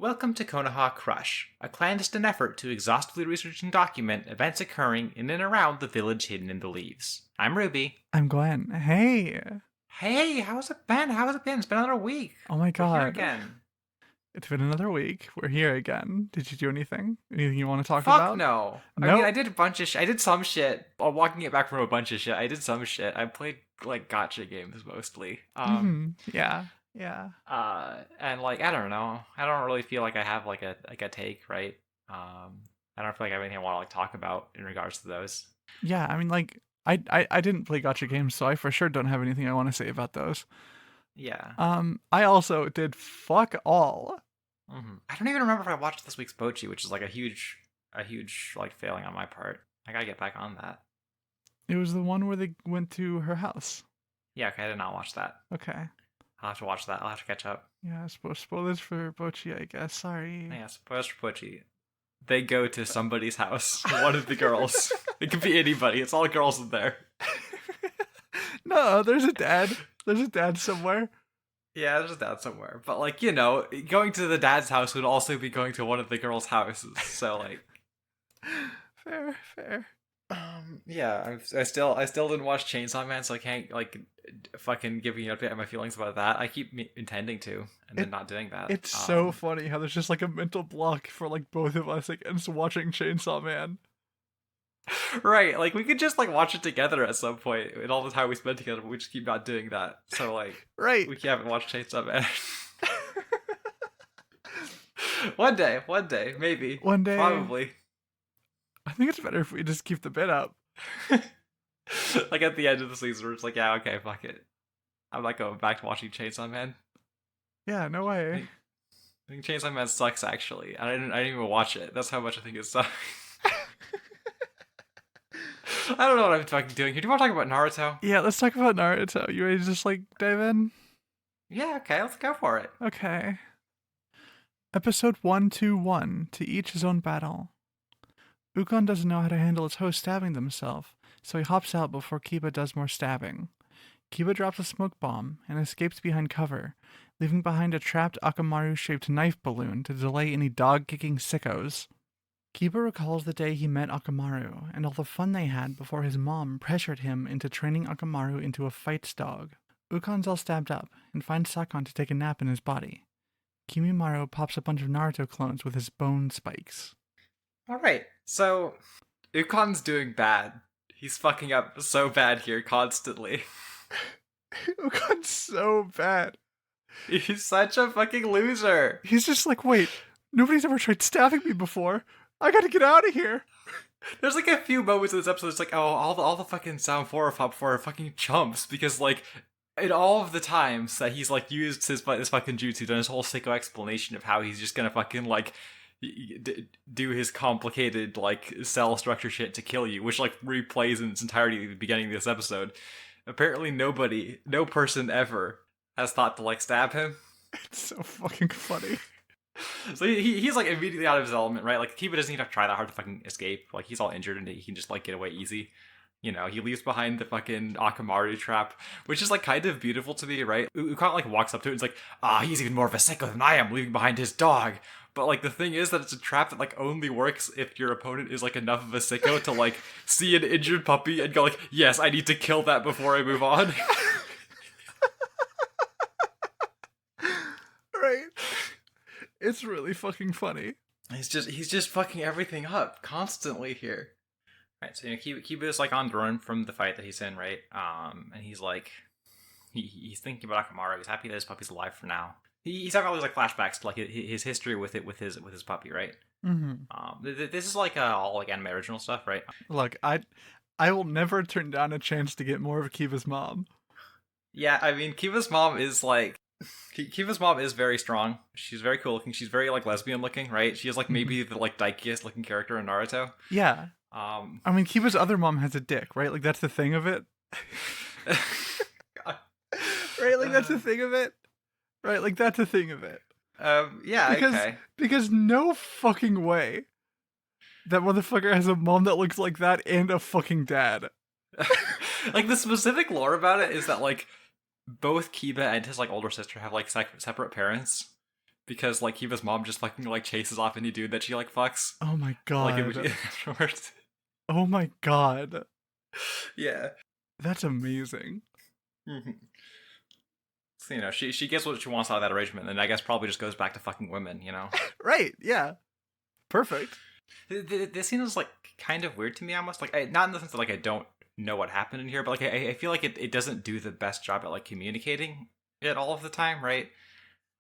Welcome to Konoha Crush, a clandestine effort to exhaustively research and document events occurring in and around the village hidden in the leaves. I'm Ruby. I'm Gwen. Hey. Hey, how's it been? It's been another week. Oh my We're here god. again. It's been another week. We're here again. Did you do anything? Anything you want to talk Fuck about? no. I mean, Nope. I did a bunch of I did some shit. Walking it back from a bunch of shit. I did some shit. I played, like, gotcha games mostly. Yeah. Yeah. And, like, I don't know. I don't really feel like I have, like, a take, right? I don't feel like I have anything I want to, like, talk about in regards to those. Yeah. I mean, like, I didn't play gotcha games, so I for sure don't have anything I want to say about those. Yeah. I also did fuck all. I don't even remember if I watched this week's Bochi, which is like a huge like failing on my part. I gotta get back on that. It was the one where they went to her house. Yeah, okay, I did not watch that. Okay. I'll have to watch that. I'll have to catch up. Yeah, spoilers for Bochi, I guess. Sorry. Yeah, spoilers for Bochi. They go to somebody's house. One of the girls. It could be anybody. It's all girls in there. No, there's a dad. There's a dad somewhere. Yeah, there's a dad somewhere. But, like, you know, going to the dad's house would also be going to one of the girls' houses. So, like, Fair. yeah, I still didn't watch Chainsaw Man, so I can't, like, fucking give you an update on my feelings about that. I keep intending to, and then not doing that. It's so funny how there's just like a mental block for like both of us against watching Chainsaw Man. Right, like, we could just, like, watch it together at some point, and all the time we spend together, but we just keep not doing that. So, like, Right. we haven't watched Chainsaw Man. One day, maybe. One day. Probably. I think it's better if we just keep the bit up. Like, at the end of the season, we're just like, yeah, okay, fuck it. I'm not going back to watching Chainsaw Man. Yeah, no way. I think Chainsaw Man sucks, actually. I didn't even watch it. That's how much I think it sucks. I don't know what I'm fucking doing here. Do you want to talk about Naruto? Yeah, let's talk about Naruto. You ready to just like dive in? Yeah, okay, let's go for it. Okay. Episode 121, To Each His Own Battle. Ukon doesn't know how to handle his host stabbing themselves, so he hops out before Kiba does more stabbing. Kiba drops a smoke bomb and escapes behind cover, leaving behind a trapped Akamaru-shaped knife balloon to delay any dog-kicking sickos. Kiba recalls the day he met Akamaru and all the fun they had before his mom pressured him into training Akamaru into a fights dog. Ukon's all stabbed up and finds Sakon to take a nap in his body. Kimimaro pops a bunch of Naruto clones with his bone spikes. Alright, so Ukon's doing bad. He's fucking up so bad here constantly. Ukon's so bad. He's such a fucking loser. He's just like, wait, nobody's ever tried stabbing me before. I gotta get out of here. There's like a few moments in this episode. It's like, oh, all the fucking sound 4 are fucking chumps, because like in all of the times that he's like used this fucking jutsu, done his whole sicko explanation of how he's just gonna fucking like do his complicated like cell structure shit to kill you, which like replays in its entirety at the beginning of this episode. Apparently no person ever has thought to like stab him. It's so fucking funny. So he's like immediately out of his element, right? Like Kiba doesn't even have to try that hard to fucking escape. Like he's all injured and he can just like get away easy. You know, he leaves behind the fucking Akamaru trap, which is like kind of beautiful to me, right? Ukon like walks up to it and is like, he's even more of a sicko than I am, leaving behind his dog. But like the thing is that it's a trap that like only works if your opponent is like enough of a sicko to like see an injured puppy and go like, yes, I need to kill that before I move on. Right. It's really fucking funny. He's just fucking everything up constantly here. Right, so you know, Kiba is like on the run from the fight that he's in, right? And he's like, he's thinking about Akamaru. He's happy that his puppy's alive for now. He's having all these like flashbacks to like his history with his puppy, right? Mm-hmm. This is like all like anime original stuff, right? Look, I will never turn down a chance to get more of Kiba's mom. Yeah, I mean, Kiba's mom is very strong. She's very cool looking. She's very like lesbian looking, right? She is like maybe the like dykiest looking character in Naruto. Yeah. I mean, Kiba's other mom has a dick, right? Like that's the thing of it. Right? Like that's the thing of it. Right? Like that's the thing of it. Yeah, okay. Because no fucking way that motherfucker has a mom that looks like that and a fucking dad. Like the specific lore about it is that like both Kiba and his like older sister have like separate parents, because like Kiba's mom just fucking like chases off any dude that she like fucks. Oh my Like god. afterwards. Oh my god. Yeah. That's amazing. Mm-hmm. So, she gets what she wants out of that arrangement, and I guess probably just goes back to fucking women, Right, yeah. Perfect. This scene is like kind of weird to me, almost like not in the sense that like I don't know what happened in here, but like I feel like it doesn't do the best job at like communicating it all of the time, right?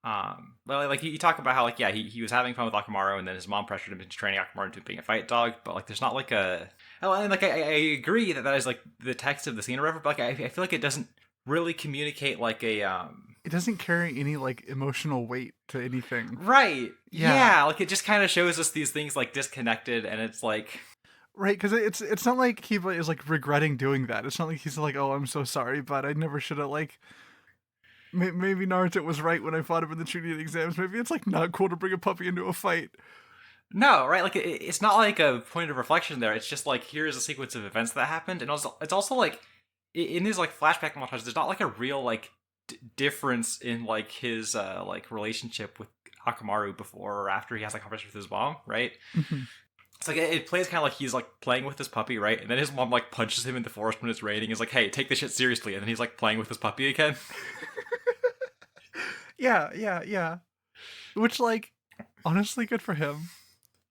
But like you talk about how like he was having fun with Akamaru, and then his mom pressured him into training Akamaru into being a fight dog, but like there's not like a and like I agree that is like the text of the scene or whatever, but like I feel like it doesn't really communicate like a It doesn't carry any like emotional weight to anything. right. Yeah. Like it just kind of shows us these things like disconnected, and it's like Right, because it's not like Kiba is like regretting doing that. It's not like he's like, oh, I'm so sorry, but I never should have like. Maybe Naruto was right when I fought him in the Chunin exams. Maybe it's like not cool to bring a puppy into a fight. no, right? Like it's not like a point of reflection there. It's just like here's a sequence of events that happened, and also it's also like in these like flashback montages, there's not like a real like difference in like his like relationship with Akamaru before or after he has like conversation with his mom, right? Mhm. It's like it plays kind of like he's like playing with his puppy, right? And then his mom like punches him in the forest when it's raining. Is like, hey, take this shit seriously, and then he's like playing with his puppy again. Yeah. Which, like, honestly, good for him.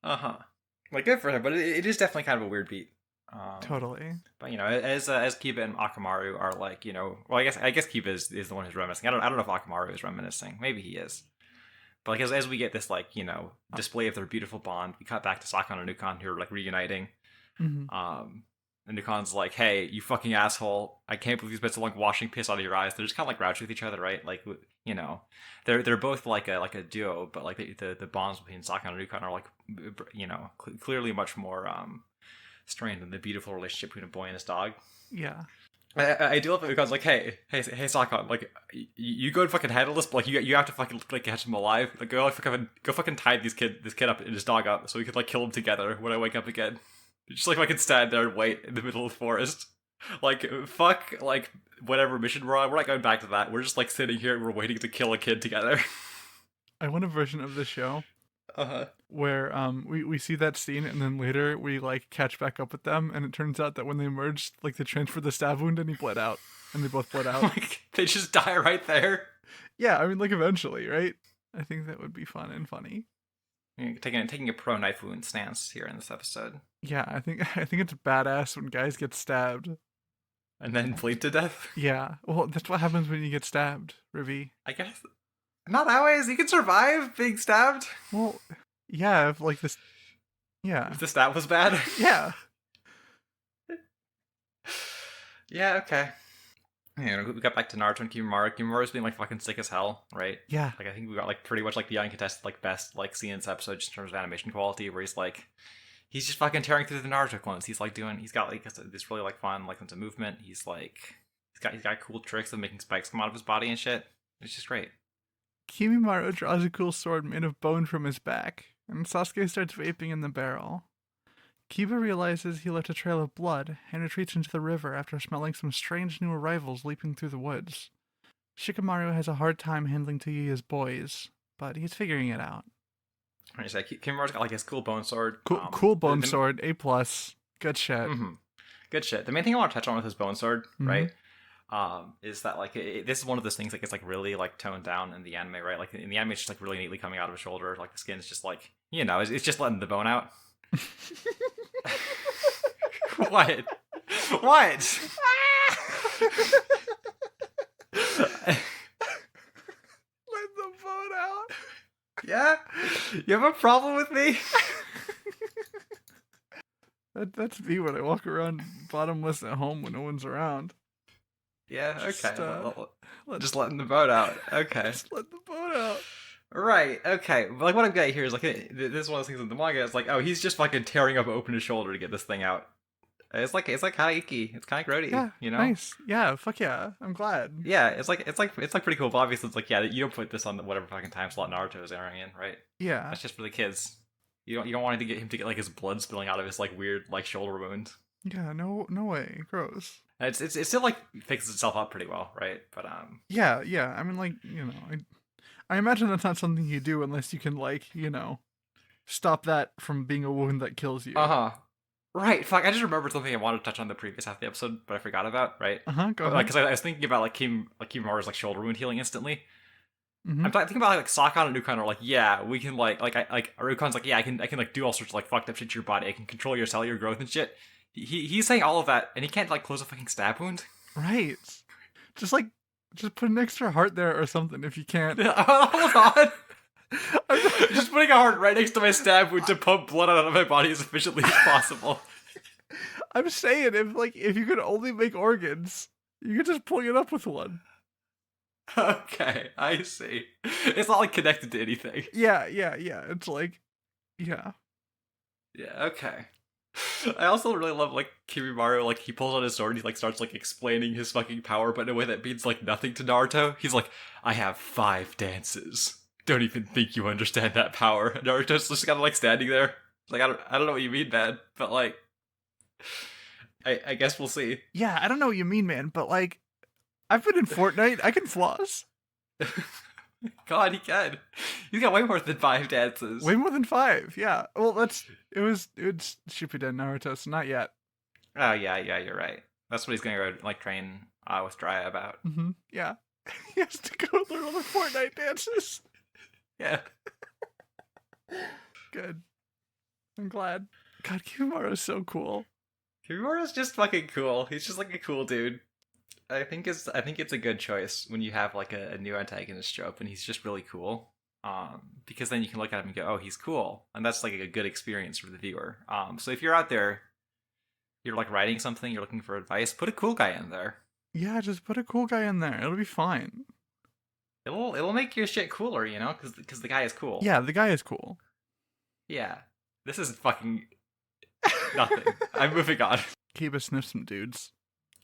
Like good for him, but it is definitely kind of a weird beat. Totally. But as Kiba and Akamaru are like, well, I guess Kiba is the one who's reminiscing. I don't know if Akamaru is reminiscing. Maybe he is. But like as we get this like display of their beautiful bond, we cut back to Sakon and Nukan who are like reuniting. Mm-hmm. And Nukan's like, "Hey, you fucking asshole! I can't believe you spent so long washing piss out of your eyes." They're just kind of like grouchy with each other, right? Like they're both like a duo, but like the bonds between Sakon and Nukan are like clearly much more strained than the beautiful relationship between a boy and his dog. Yeah. I do love it because like, hey, Sakon, like, you go and fucking handle this, but like, you have to fucking like catch him alive. Like, go fucking tie this kid up and his dog up, so we could like kill him together when I wake up again. Just like fucking stand there and wait in the middle of the forest. Like, fuck, like whatever mission we're on, we're not going back to that. We're just like sitting here and we're waiting to kill a kid together. I want a version of the show where we see that scene and then later we like catch back up with them and it turns out that when they merged, like they transferred the stab wound and he bled out and they both bled out. Like they just die right there. Yeah, I mean like eventually, right? I think that would be fun and funny. Taking a pro knife wound stance here in this episode. Yeah, I think it's badass when guys get stabbed and then bleed to death. Yeah, well, that's what happens when you get stabbed, Rivi. I guess not always. You can survive being stabbed. Well, yeah, if like this, yeah, if the stab was bad. Yeah. Yeah. Okay. We got back to Naruto and Kimaru. Kimaru's being like fucking sick as hell, right? Yeah. Like I think we got like pretty much like the uncontested like best like scene in this episode just in terms of animation quality, where he's just fucking tearing through the Naruto clones. He's got like this really like fun like sense of movement. He's got cool tricks of making spikes come out of his body and shit. It's just great. Kimaru draws a cool sword made of bone from his back, and Sasuke starts vaping in the barrel. Kiba realizes he left a trail of blood and retreats into the river after smelling some strange new arrivals leaping through the woods. Shikamaru has a hard time handling Tayuya's boys, but he's figuring it out. Right, so Kimaru's got like his cool bone sword. Cool bone sword, A+. Good shit. Mm-hmm. Good shit. The main thing I want to touch on with his bone sword, right, is that like this is one of those things that gets like really like toned down in the anime, right? Like in the anime, it's just like really neatly coming out of his shoulder. Like the skin's just like it's just letting the bone out. What? What? Let the bone out. Yeah? You have a problem with me? That's me when I walk around bottomless at home when no one's around. Yeah, okay. Just letting the bone out. Okay. Just let the bone out. Right, okay. Like what I'm getting here is like this is one of those things in the manga. It's like, oh, he's just fucking tearing up open his shoulder to get this thing out. It's like kind of icky. It's kind of grody. Yeah, you know. Nice. Yeah. Fuck yeah. I'm glad. Yeah. It's like pretty cool. But obviously, it's like you don't put this on whatever fucking time slot Naruto is airing in, right? Yeah. That's just for the kids. You don't want him to get like his blood spilling out of his like weird like shoulder wound. Yeah. No way. Gross. It's still like fixes itself up pretty well, right? But Yeah. I mean, like I imagine that's not something you do unless you can, like, stop that from being a wound that kills you. Uh-huh. Right, fuck, I just remembered something I wanted to touch on the previous half of the episode, but I forgot about, right? Go ahead. Like, because I was thinking about, like, Kimaru's, like, shoulder wound healing instantly. Mm-hmm. I'm thinking about, like, Sakon and Ukon are like, yeah, we can, like, or Ukon's like, yeah, I can, like, do all sorts of, like, fucked up shit to your body. I can control your cellular growth and shit. He's saying all of that, and he can't, like, close a fucking stab wound. Right. Just put an extra heart there or something if you can't. Hold on. Just putting a heart right next to my stab wound to pump blood out of my body as efficiently as possible. I'm saying, if you could only make organs, you could just plug it up with one. Okay, I see. It's not, like, connected to anything. Yeah. It's like, yeah. Yeah, okay. I also really love, like, Kiba, like, he pulls out his sword and he, like, starts, like, explaining his fucking power, but in a way that means, like, nothing to Naruto. He's like, I have 5 dances. Don't even think you understand that power. And Naruto's just kind of, like, standing there. Like, I don't know what you mean, man, but, like, I guess we'll see. Yeah, I don't know what you mean, man, but, like, I've been in Fortnite. I can floss. God, he can. He's got way more than 5 dances. Way more than 5, yeah. Well, it was Shippuden Naruto, so not yet. Oh, yeah, you're right. That's what he's gonna go, like, train with Jiraiya about. Mm-hmm, yeah. He has to go learn all the Fortnite dances. Yeah. Good. I'm glad. God, Kimaru's so cool. Kimaru's just fucking cool. He's just, like, a cool dude. I think it's a good choice when you have, like, a new antagonist show up and he's just really cool. Because then you can look at him and go, oh, he's cool. And that's, like, a good experience for the viewer. So if you're out there, you're, like, writing something, you're looking for advice, put a cool guy in there. Yeah, just put a cool guy in there. It'll be fine. It'll make your shit cooler, you know, because the guy is cool. Yeah, the guy is cool. Yeah. This is fucking nothing. I'm moving on. Kiba sniffs some dudes.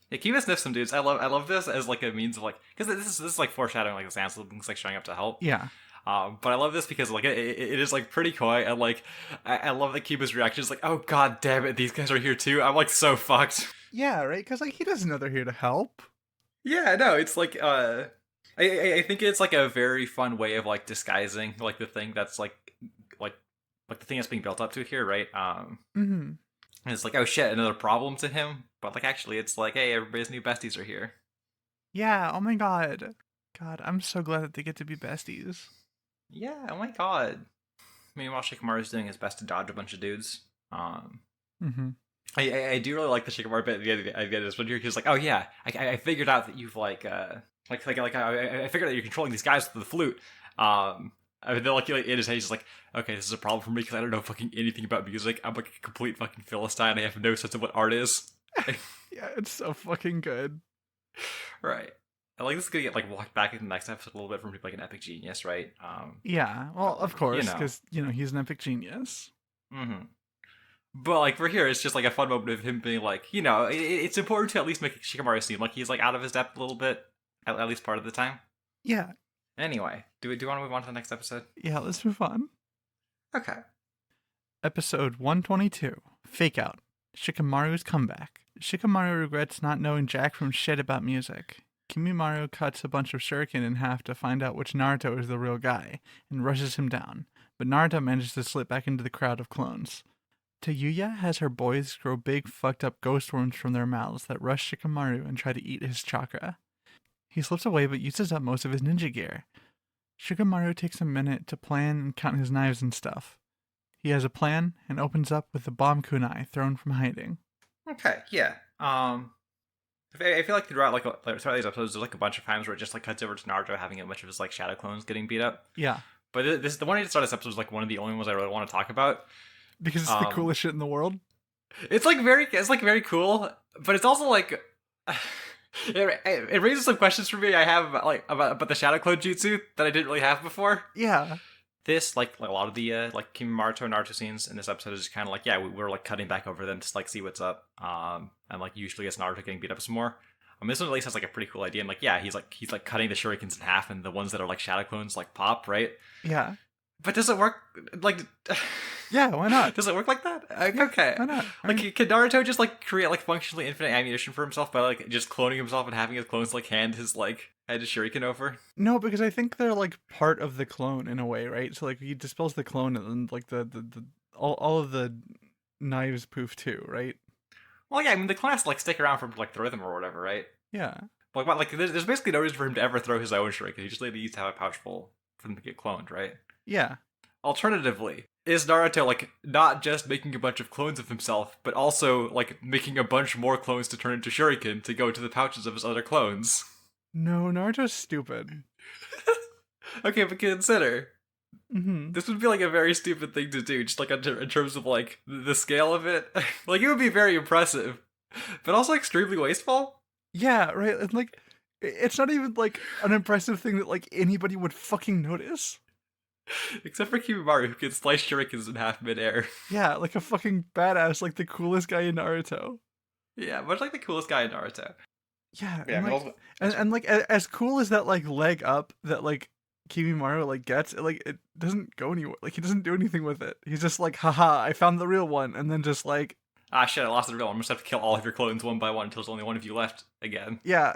Yeah, Kiba sniffs some dudes. I love this as, like, a means of, like, because this is like foreshadowing, like, the sand siblings, like, showing up to help. Yeah. But I love this because, like, it is, like, pretty coy, and, like, I love that Kiba's reaction is like, oh, god damn it, these guys are here too. I'm, like, so fucked. Yeah, right? Because, like, he doesn't know they're here to help. Yeah, no, it's, like, I think it's, like, a very fun way of, like, disguising, like, the thing that's, like the thing that's being built up to here, right? Mm-hmm. And it's like, oh shit, another problem to him. But, like, actually, it's like, hey, everybody's new besties are here. Yeah, oh my god. God, I'm so glad that they get to be besties. Yeah, oh my god. Meanwhile, Shikamaru's doing his best to dodge a bunch of dudes. Mm-hmm. I do really like the Shikamaru bit at the end of this one here. He's like, oh yeah, I figured out that you've, like, I figured out you're controlling these guys with the flute. I mean, they're, like, in his head, he's like, okay, this is a problem for me because I don't know fucking anything about music. I'm, like, a complete fucking Philistine. I have no sense of what art is. Yeah, it's so fucking good. Right. I like this is gonna get, like, walked back in the next episode a little bit from, like, an epic genius, right? Yeah, well, of course, because, he's an epic genius. Mm-hmm. But, like, for here, it's just, like, a fun moment of him being like, it's important to at least make Shikamaru seem like he's, like, out of his depth a little bit, at least part of the time. Yeah. Anyway, do you want to move on to the next episode? Yeah, let's move on. Okay. Episode 122, Fake Out, Shikamaru's Comeback. Shikamaru regrets not knowing jack from shit about music. Kimaru cuts a bunch of shuriken in half to find out which Naruto is the real guy, and rushes him down, but Naruto manages to slip back into the crowd of clones. Tayuya has her boys grow big fucked up ghost worms from their mouths that rush Shikamaru and try to eat his chakra. He slips away but uses up most of his ninja gear. Shikamaru takes a minute to plan and count his knives and stuff. He has a plan and opens up with the bomb kunai thrown from hiding. Okay, yeah. I feel like throughout throughout these episodes, there's, like, a bunch of times where it just, like, cuts over to Naruto having a bunch of his, like, shadow clones getting beat up. Yeah. But the one at the start of this episode was, like, one of the only ones I really want to talk about. Because it's the coolest shit in the world? It's very cool, but it's also, like... It raises some questions for me I have about the shadow clone jutsu that I didn't really have before. Yeah. This, like a lot of the Kimaru and Naruto scenes in this episode is just kind of like, yeah, we're, like, cutting back over them to, like, see what's up. And, like, usually it's Naruto getting beat up some more. This one at least has, like, a pretty cool idea. And, like, yeah, he's cutting the shurikens in half, and the ones that are, like, shadow clones, like, pop, right? Yeah. But does it work, like... Yeah, why not? Does it work like that? Okay. Why not? Like, can Naruto just, like, create, like, functionally infinite ammunition for himself by, like, just cloning himself and having his clones, like, hand his, like, Had his shuriken over. No, because I think they're like part of the clone in a way, right? So like he dispels the clone and then like the all of the knives poof too, right? Well, yeah, I mean the clone has to like stick around for like the rhythm or whatever, right? Yeah. Like what? Like there's basically no reason for him to ever throw his own shuriken. He just needs to have a pouch full for him to get cloned, right? Yeah. Alternatively, is Naruto like not just making a bunch of clones of himself, but also like making a bunch more clones to turn into shuriken to go to the pouches of his other clones? No, Naruto's stupid. Okay, but consider Mm-hmm. this would be like a very stupid thing to do, just like in terms of like the scale of it. Like it would be very impressive, but also extremely wasteful. Yeah, right. And like, it's not even like an impressive thing that like anybody would fucking notice. Except for Kiba, who can slice shurikens in half midair. Yeah, like a fucking badass, like the coolest guy in Naruto. Yeah, much like the coolest guy in Naruto. Yeah, Yeah, and I mean, like, and like as cool as that like leg up that like Kibimaru like gets, it doesn't go anywhere. Like he doesn't do anything with it. He's just like, haha, I found the real one, and then just like, ah shit, I lost the real one. I'm just have to kill all of your clones one by one until there's only one of you left again. yeah.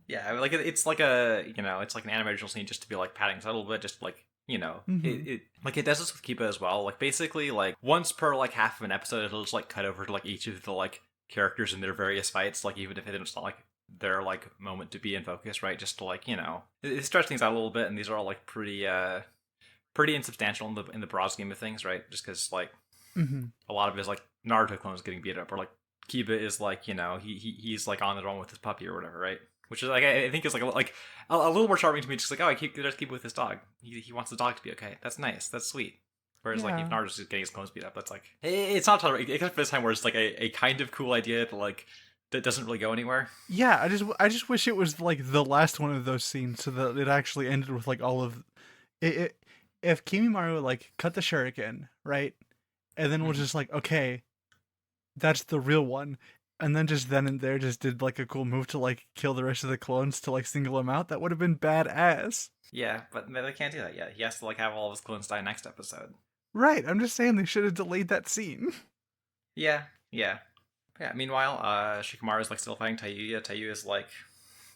Yeah, I mean, like it's like a it's like an animational scene just to be like padding a little bit, just like it like it does this with Kiba as well. Like basically like once per like half of an episode, it'll just like cut over to like each of the like characters in their various fights, like even if it's not like their like moment to be in focus, right? Just to like it stretch things out a little bit, and these are all like pretty insubstantial in the broad scheme of things, right? Just because like a lot of it is like Naruto clones getting beat up, or like Kiba is like he's like on the run with his puppy or whatever, right? Which is like I think is like a little more charming to me. Just like, oh, I keep with his dog. He wants the dog to be okay. That's nice. That's sweet. Whereas like if Yeah. Naruto's just getting his clones beat up, that's like it's not tolerable. Except for this time where it's like a kind of cool idea that like that doesn't really go anywhere. Yeah, I just wish it was like the last one of those scenes so that it actually ended with like all of it. If Kimimaru like cut the shuriken, right? And then was just like, okay, that's the real one. And then just then and there just did like a cool move to like kill the rest of the clones to like single him out. That would have been badass. Yeah, but they can't do that yet. He has to like have all of his clones die next episode. Right, I'm just saying they should have delayed that scene. Yeah. Meanwhile, Shikamaru is like still fighting Tayuya. Tayuya is like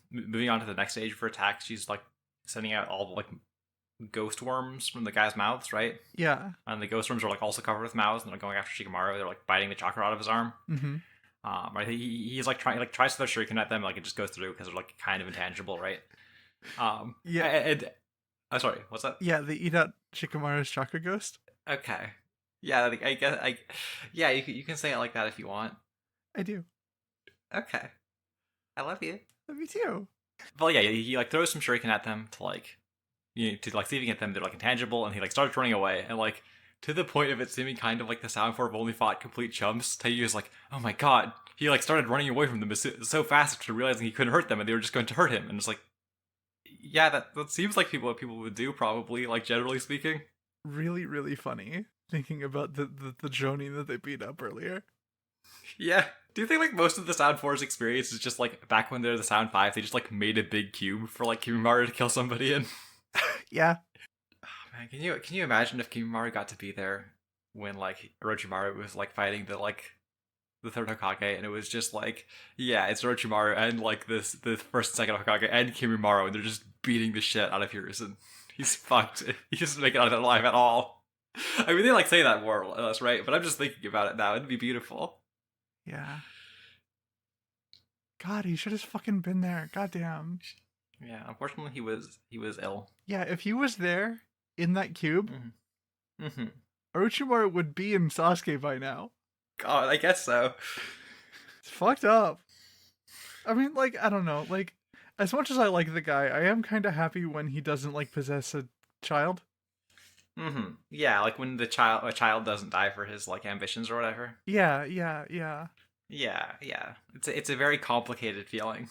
moving on to the next stage for attacks. She's like sending out all the like ghost worms from the guy's mouths, right? Yeah. And the ghost worms are like also covered with mouths, and they're going after Shikamaru. They're like biting the chakra out of his arm. Mm-hmm. Right? He's like tries to throw shuriken at them, like it just goes through because they're like kind of intangible, right? Yeah. And I'm sorry, what's that? Yeah, they eat out Shikamaru's chakra ghost. Okay. Yeah, I guess yeah, you can say it like that if you want. I do. Okay. I love you. Me too. Well, yeah, he like throws some shuriken at them to like to like see if he can get them. They're like intangible, and he like starts running away, and like to the point of it seeming kind of like the Sound Force only fought complete chumps. Taiyu's like, oh my god, he like started running away from them so fast after realizing he couldn't hurt them, and they were just going to hurt him, and it's like, yeah, that seems like what people would do probably, like generally speaking. Really, really funny thinking about the Jonin that they beat up earlier. Yeah. Do you think like most of the Sound Force experience is just like back when they're the Sound 5, they just like made a big cube for like Kimaru to kill somebody in? Yeah. Oh, man, can you imagine if Kimaru got to be there when like Orochimaru was like fighting the third Hokage, and it was just like, yeah, it's Orochimaru and like the first and second Hokage and Kimaru, and they're just beating the shit out of Hiruzen. He's fucked. He doesn't make it out alive at all. I mean, they like say that more or less, right? But I'm just thinking about it now. It'd be beautiful. Yeah. God, he should have fucking been there. Goddamn. Yeah, unfortunately, he was ill. Yeah, if he was there in that cube, Mm-hmm. Orochimaru would be in Sasuke by now. God, I guess so. It's fucked up. I mean, like, I don't know. Like, as much as I like the guy, I am kind of happy when he doesn't like possess a child. Mm-hmm. Yeah, like when a child doesn't die for his like ambitions or whatever. Yeah. Yeah. It's a very complicated feeling.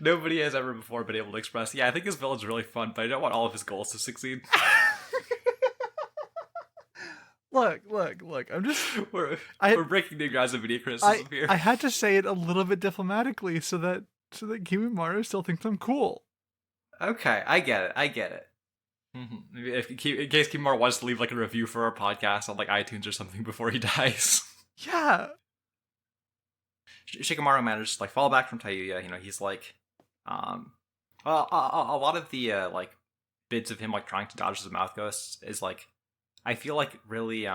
Nobody has ever before been able to express. Yeah, I think this villain's really fun, but I don't want all of his goals to succeed. Look. I'm just we're breaking new grounds of media criticism here. I had to say it a little bit diplomatically so that Kimaru still thinks I'm cool. Okay, I get it. Mm-hmm. In case Kimaru wants to leave like a review for our podcast on like iTunes or something before he dies. Yeah. Shikamaru manages to like fall back from Tayuya. You know, he's like, a lot of the like bits of him like trying to dodge his mouth ghosts is like, I feel like really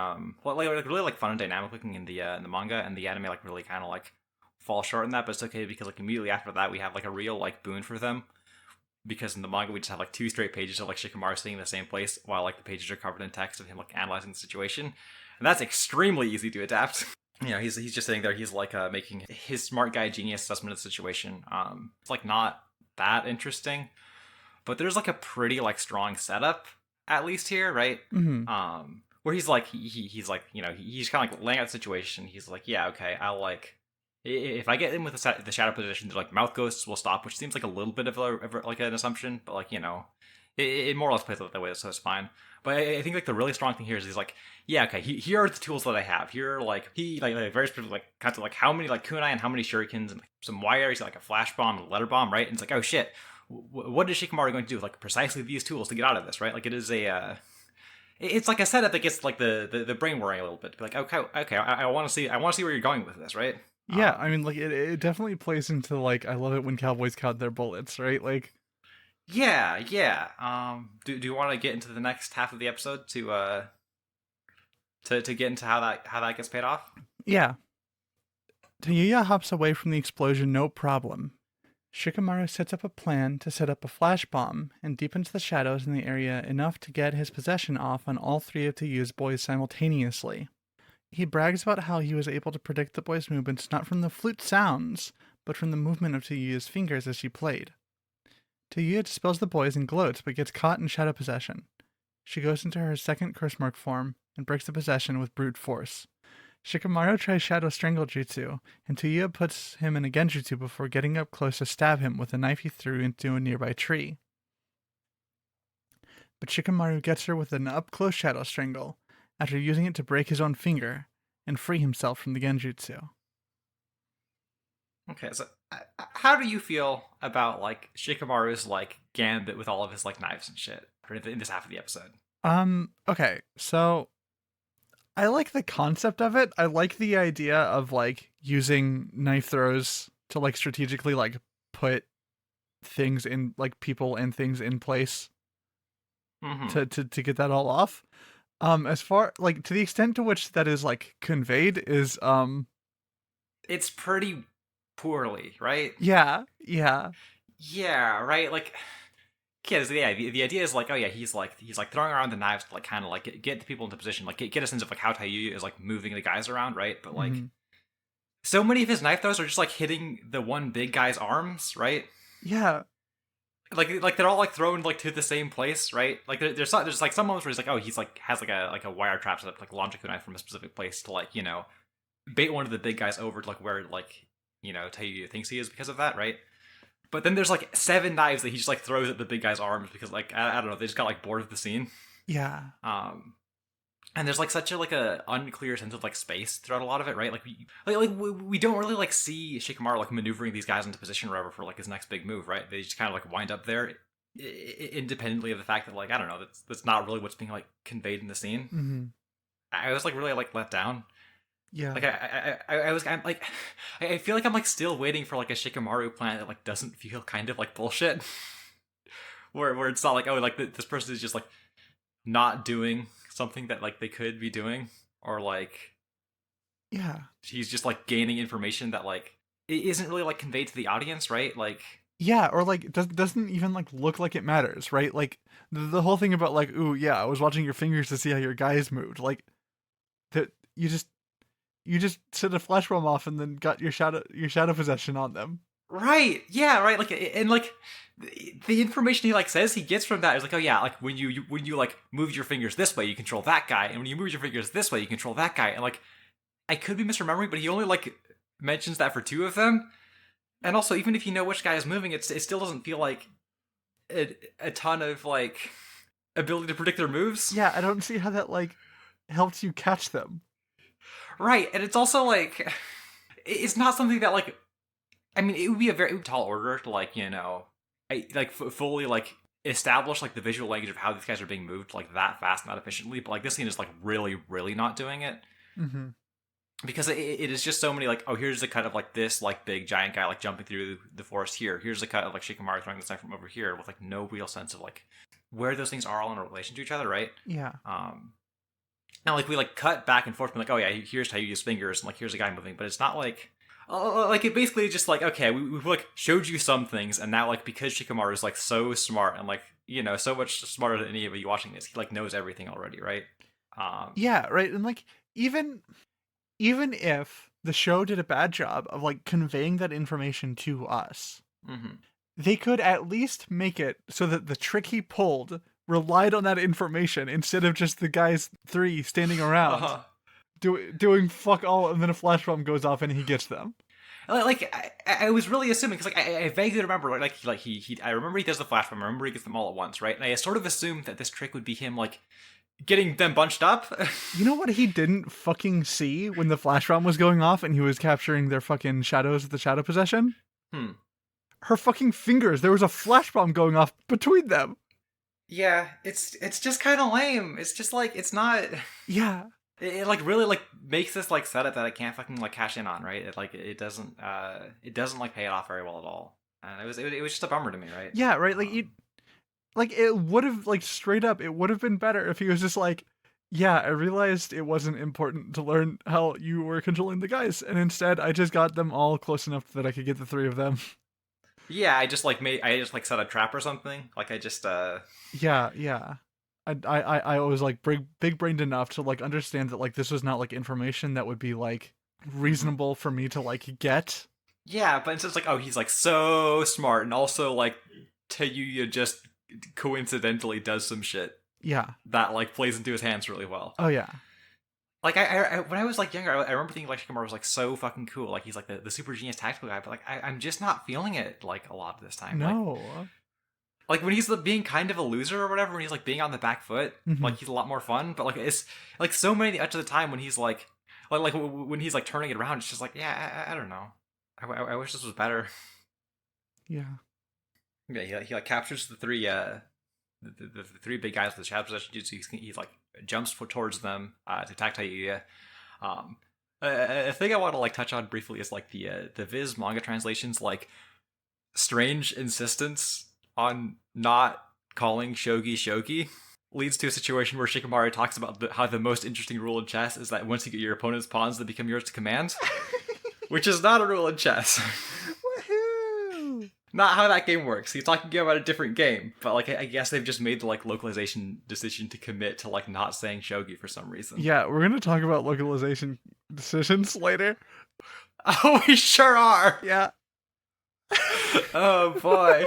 really like fun and dynamic looking in the manga, and the anime like really kind of like fall short in that, but it's okay because like immediately after that we have like a real like boon for them, because in the manga we just have like 2 straight pages of like Shikamaru sitting in the same place while like the pages are covered in text of him like analyzing the situation, and that's extremely easy to adapt. You know, he's just sitting there, he's like making his smart guy genius assessment of the situation. It's like not that interesting, but there's like a pretty like strong setup at least here, right? Where he's like he's like, you know, he's kind of like laying out the situation. He's like, yeah, okay, I'll like, if I get in with the shadow position, like mouth ghosts will stop, which seems like a little bit of like an assumption, but like, you know, it more or less plays out that way, so it's fine. But I think like the really strong thing here is he's like, yeah, okay, here are the tools that I have. Here are like he like very specific like kind of like how many like kunai and how many shurikens and like, some wire. He's like a flash bomb and a letter bomb, right? And it's like, oh shit, what is Shikamaru going to do with like precisely these tools to get out of this, right? Like it is a it's like a setup that gets like the brain worrying a little bit. Like, okay, I want to see where you're going with this, right? Yeah, I mean, like it definitely plays into like I love it when cowboys count their bullets, right? Like, yeah. Do you want to get into the next half of the episode to get into how that gets paid off? Yeah. Tayuya hops away from the explosion, no problem. Shikamaru sets up a plan to set up a flash bomb and deepens the shadows in the area enough to get his possession off on all 3 of Tayuya's boys simultaneously. He brags about how he was able to predict the boys' movements not from the flute sounds, but from the movement of Tayuya's fingers as she played. Tayuya dispels the boys and gloats, but gets caught in shadow possession. She goes into her second curse mark form and breaks the possession with brute force. Shikamaru tries Shadow Strangle Jutsu, and Tayuya puts him in a Genjutsu before getting up close to stab him with a knife he threw into a nearby tree. But Shikamaru gets her with an up-close Shadow Strangle, after using it to break his own finger and free himself from the Genjutsu. Okay, so how do you feel about like Shikamaru's like gambit with all of his like knives and shit in this half of the episode? Okay, so I like the concept of it. I like the idea of like using knife throws to like strategically like put things in like people and things in place to get that all off. As far like to the extent to which that is like conveyed is it's pretty poorly, right? Yeah, right. Like, yeah, the idea is like, oh yeah, he's like throwing around the knives to like kind of like get the people into position, like get a sense of like how Tayuya is like moving the guys around, right? But like, so many of his knife throws are just like hitting the one big guy's arms, right? Yeah. Like they're all like thrown like to the same place, right? Like there's like some moments where he's like, oh, he's like has like a wire trap set up, like launch a kunai from a specific place to like, you know, bait one of the big guys over to like where like, you know, Tayuya thinks he is because of that, right? But then there's like 7 knives that he just like throws at the big guy's arms because like I don't know, they just got like bored of the scene. Yeah. And there's like such a unclear sense of like space throughout a lot of it, right? Like we don't really like see Shikamaru like maneuvering these guys into position or whatever for like his next big move, right? They just kind of like wind up there independently of the fact that like I don't know, that's not really what's being like conveyed in the scene. I was like really like let down. Yeah. Like I feel like I'm like still waiting for like a Shikamaru plan that like doesn't feel kind of like bullshit. where it's not like, oh, like this person is just like not doing something that like they could be doing, or like he's just like gaining information that like it isn't really like conveyed to the audience, right? Like or like doesn't even like look like it matters, right? Like the whole thing about like, ooh, yeah, I was watching your fingers to see how your guys moved, like that you just set a flash bomb off and then got your shadow possession on them. Right. Yeah. Right. Like, and like the information he like says he gets from that is like, oh yeah, like when you like move your fingers this way, you control that guy, and when you move your fingers this way, you control that guy. And like, I could be misremembering, but he only like mentions that for 2 of them. And also, even if you know which guy is moving, it still doesn't feel like a ton of like ability to predict their moves. Yeah, I don't see how that like helps you catch them. Right, and it's also like it's not something that like, I mean, it would be a very tall order to like, you know, fully like establish like the visual language of how these guys are being moved like that fast, not efficiently. But like this scene is like really, really not doing it. because it is just so many like, oh, here's a cut of like this like big giant guy like jumping through the forest here. Here's a cut of like Shikamaru throwing this knife from over here with like no real sense of like where those things are all in relation to each other, right? Yeah. Now like we like cut back and forth, and like, oh yeah, here's how you use fingers, and like here's a guy moving, but it's not like. Like it basically just like, okay, we've like showed you some things, and now like because Shikamaru is like so smart and like, you know, so much smarter than any of you watching this, he like knows everything already, right? Yeah, right. And like even if the show did a bad job of like conveying that information to us, they could at least make it so that the trick he pulled relied on that information instead of just the guys three standing around doing fuck all, and then a flash bomb goes off and he gets them. Like I was really assuming, because like I vaguely remember like he I remember he does the flash bomb. I remember he gets them all at once, right? And I sort of assumed that this trick would be him like getting them bunched up. You know what he didn't fucking see when the flash bomb was going off and he was capturing their fucking shadows with the shadow possession? Her fucking fingers. There was a flash bomb going off between them. Yeah, it's just kind of lame. It's just like, it's not. Yeah. It like really like makes this like setup that I can't fucking like cash in on, right? It doesn't like pay it off very well at all, and it was just a bummer to me, right? Yeah, right. Like it would have like straight up, it would have been better if he was just like, yeah, I realized it wasn't important to learn how you were controlling the guys, and instead I just got them all close enough that I could get the three of them. Yeah, I just like set a trap or something. Like I just Yeah. I was like big brained enough to like understand that like this was not like information that would be like reasonable for me to like get. Yeah, but it's like, oh, he's like so smart, and also like Teyuya just coincidentally does some shit. Yeah, that like plays into his hands really well. Oh yeah. Like I when I was like younger, I remember thinking like Shikamaru was like so fucking cool. Like he's like the super genius tactical guy, but like I'm just not feeling it like a lot of this time. No. Like when he's being kind of a loser or whatever, when he's like being on the back foot, like he's a lot more fun. But like it's like so many of the time when he's like when he's like turning it around, it's just like, yeah, I don't know. I wish this was better. Yeah. Yeah, he like captures the three the three big guys with the shadow possession jutsu. He's like jumps towards them to attack Tayuya. A thing I want to like touch on briefly is like the Viz manga translations like strange insistence on not calling shogi leads to a situation where Shikamaru talks about how the most interesting rule in chess is that once you get your opponent's pawns, they become yours to command, which is not a rule in chess. Woohoo! Not how that game works. He's talking about a different game, but like I guess they've just made the like localization decision to commit to like not saying shogi for some reason. Yeah, we're gonna talk about localization decisions later. Oh, we sure are. Yeah. Oh boy.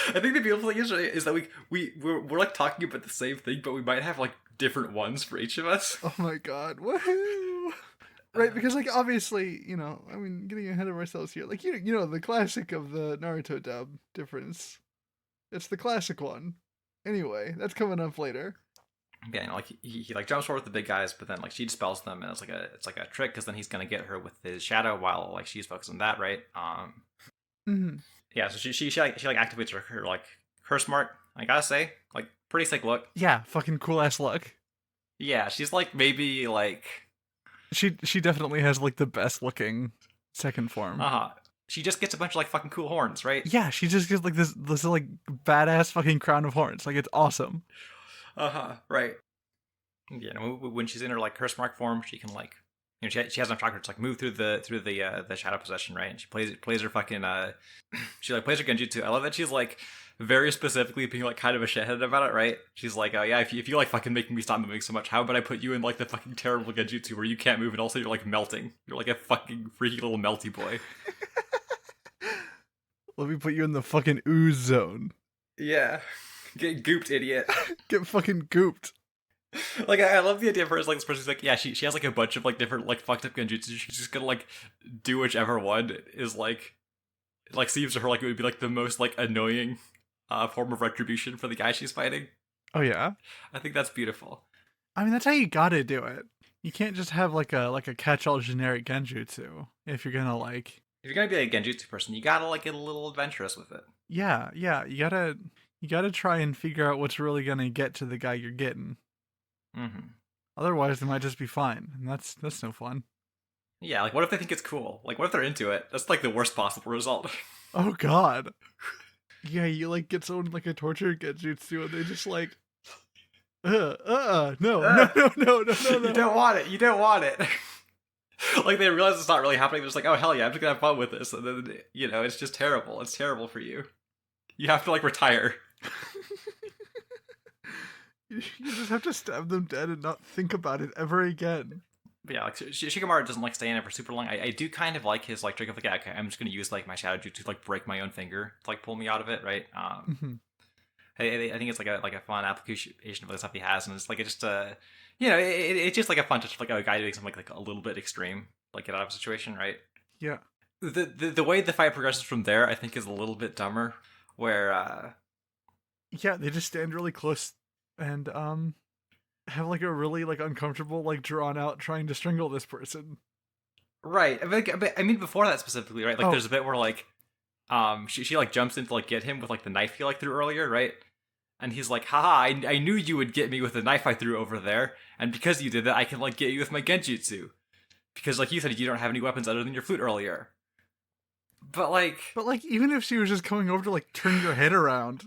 I think the beautiful thing is that we're like talking about the same thing, but we might have like different ones for each of us. Oh my god, woohoo! Right, because like obviously, you know, I mean, getting ahead of ourselves here. Like you know the classic of the Naruto dub difference. It's the classic one. Anyway, that's coming up later. Yeah, you know, like he like jumps forward with the big guys, but then like she dispels them, and it's like a trick because then he's gonna get her with his shadow while like she's focused on that, right? Yeah, so she activates her like curse mark. I gotta say, like pretty sick look. Yeah, fucking cool ass look. Yeah, she's like maybe like she definitely has like the best looking second form. She just gets a bunch of like fucking cool horns, right? Yeah, she just gets like this like badass fucking crown of horns. Like it's awesome. Right. Yeah, when she's in her like curse mark form, she can like, you know, she has enough chakra to like move through the shadow possession, right? And she plays her fucking she like plays her genjutsu. I love that she's like very specifically being like kind of a shithead about it, right? She's like, oh yeah, if you like fucking making me stop moving so much, how about I put you in like the fucking terrible genjutsu where you can't move and also you're like melting. You're like a fucking freaky little melty boy. Let me put you in the fucking ooze zone. Yeah. Get gooped, idiot. Get fucking gooped. Like I love the idea of her as like this person's like, yeah, she has like a bunch of like different like fucked up genjutsu. She's just gonna like do whichever one is like seems to her like it would be like the most like annoying form of retribution for the guy she's fighting. Oh yeah, I think that's beautiful. I mean, that's how you gotta do it. You can't just have like a catch-all generic genjutsu if you're gonna like. If you're gonna be a genjutsu person, you gotta like get a little adventurous with it. Yeah, you gotta try and figure out what's really gonna get to the guy you're getting. Otherwise, they might just be fine, and that's no fun. Yeah, like what if they think it's cool? Like what if they're into it? That's like the worst possible result. Oh God. Yeah, you like get someone like a torture genjutsu, and they just like, no, no, no, no, no, no, You no. don't want it. You don't want it. Like they realize it's not really happening. They're just like, oh hell yeah, I'm just gonna have fun with this. And then it's just terrible. It's terrible for you. You have to like retire. You just have to stab them dead and not think about it ever again. But yeah, like Shikamaru doesn't like stay in it for super long. I do kind of like his like trick of like, yeah, okay, I'm just gonna use like my shadow jutsu to like break my own finger to like pull me out of it, right? I think it's like a fun application of the stuff he has, and it's like it just it's just like a fun touch of like a guy doing something like a little bit extreme, like get out of a situation, right? Yeah. The way the fight progresses from there, I think, is a little bit dumber. Where yeah, they just stand really close and have like a really like uncomfortable like drawn out trying to strangle this person. right, I mean before that specifically, right? Like there's a bit where like she like jumps in to like get him with like the knife he like threw earlier, right? And he's like, haha, I knew you would get me with the knife I threw over there, and because you did that, I can like get you with my genjutsu. Because like you said, you don't have any weapons other than your flute earlier. But like even if she was just coming over to like turn your head around.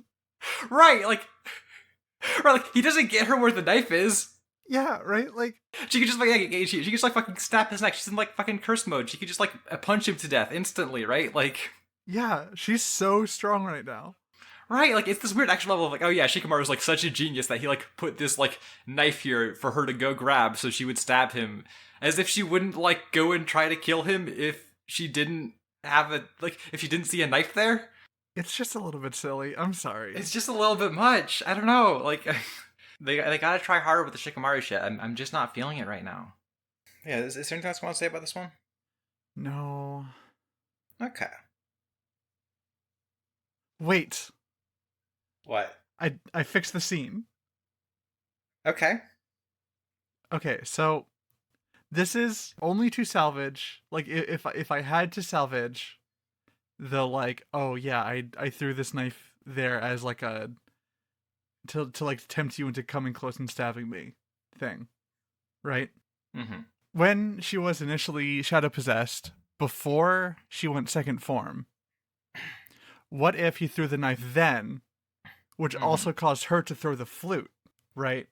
right, like he doesn't get her where the knife is. Yeah, right? Like she could just like she could just like fucking snap his neck. She's in like fucking curse mode. She could just like punch him to death instantly, right? Like yeah, she's so strong right now. right, like it's this weird action level of like, oh yeah, Shikamaru's like such a genius that he like put this like knife here for her to go grab so she would stab him, as if she wouldn't like go and try to kill him if she didn't have if she didn't see a knife there. It's just a little bit silly. I'm sorry. It's just a little bit much. I don't know. Like they gotta try harder with the Shikamaru shit. I'm just not feeling it right now. Yeah, is there anything else you want to say about this one? No. Okay. Wait. What? I fixed the scene. Okay. Okay, so this is only to salvage. Like if I had to salvage the like, oh yeah, I threw this knife there as like a to like tempt you into coming close and stabbing me thing, right? Mm-hmm. When she was initially shadow possessed, before she went second form, what if you threw the knife then, which also caused her to throw the flute, right?